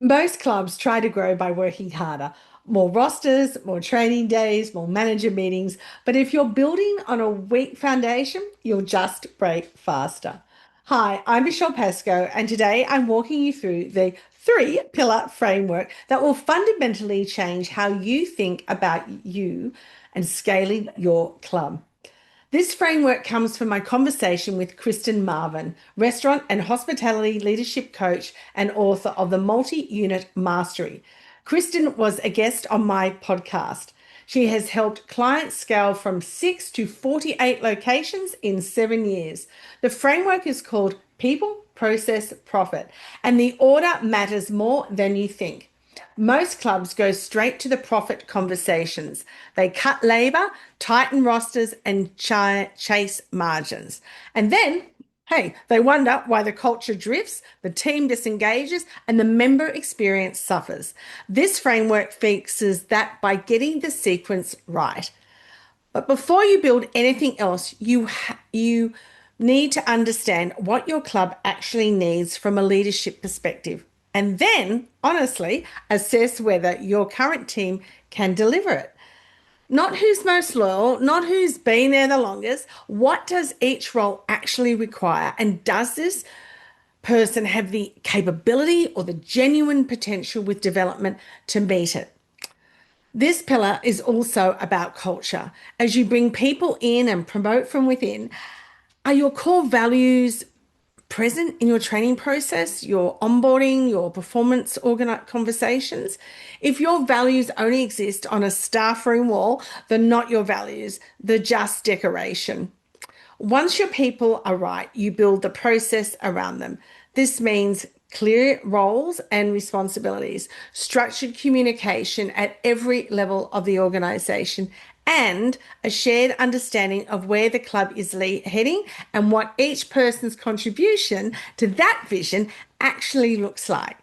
Most clubs try to grow by working harder. More rosters, more training days, more manager meetings. But if you're building on a weak foundation, you'll just break faster. Hi, I'm Michelle Pascoe, and today I'm walking you through the three-pillar framework that will fundamentally change how you think about you and scaling your club. This framework comes from my conversation with Kristen Marvin, restaurant and hospitality leadership coach and author of the Multi-Unit Mastery. Kristen was a guest on my podcast. She has helped clients scale from 6 to 48 locations in 7 years. The framework is called People, Process, Profit, and the order matters more than you think. Most clubs go straight to the profit conversations. They cut labor, tighten rosters, and chase margins. And then, hey, they wonder why the culture drifts, the team disengages, and the member experience suffers. This framework fixes that by getting the sequence right. But before you build anything else, you need to understand what your club actually needs from a leadership perspective. And then, honestly, assess whether your current team can deliver it. Not who's most loyal, not who's been there the longest. What does each role actually require? And does this person have the capability or the genuine potential with development to meet it? This pillar is also about culture. As you bring people in and promote from within, are your core values present in your training process, your onboarding, your performance conversations? If your values only exist on a staff room wall, they're not your values, they're just decoration. Once your people are right, you build the process around them. This means clear roles and responsibilities, structured communication at every level of the organization, and a shared understanding of where the club is heading and what each person's contribution to that vision actually looks like.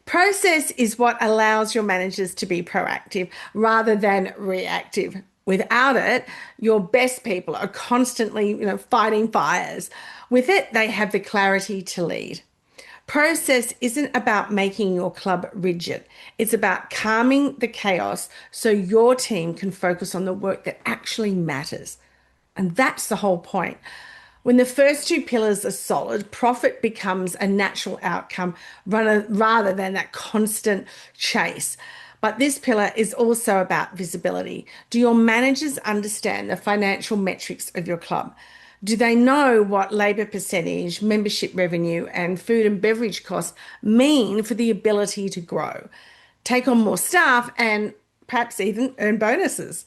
Process is what allows your managers to be proactive rather than reactive. Without it, your best people are constantly, fighting fires. With it, they have the clarity to lead. Process isn't about making your club rigid. It's about calming the chaos so your team can focus on the work that actually matters. And that's the whole point. When the first two pillars are solid, profit becomes a natural outcome rather than that constant chase. But this pillar is also about visibility. Do your managers understand the financial metrics of your club? Do they know what labour percentage, membership revenue, and food and beverage costs mean for the ability to grow, take on more staff, and perhaps even earn bonuses?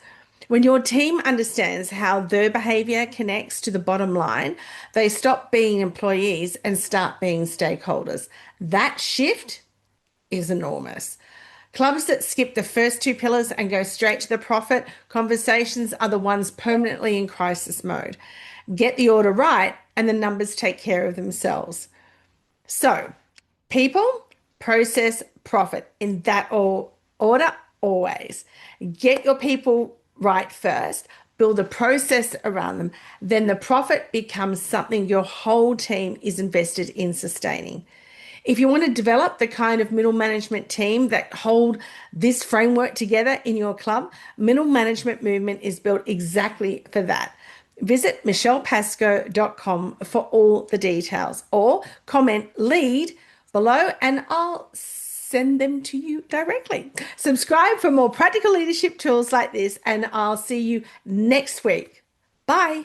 When your team understands how their behaviour connects to the bottom line, they stop being employees and start being stakeholders. That shift is enormous. Clubs that skip the first two pillars and go straight to the profit conversations are the ones permanently in crisis mode. Get the order right, and the numbers take care of themselves. So, people, process, profit in that order always. Get your people right first, build a process around them, then the profit becomes something your whole team is invested in sustaining. If you want to develop the kind of middle management team that hold this framework together in your club, middle management movement is built exactly for that. Visit michellepasco.com for all the details or comment lead below and I'll send them to you directly. Subscribe for more practical leadership tools like this and I'll see you next week. Bye.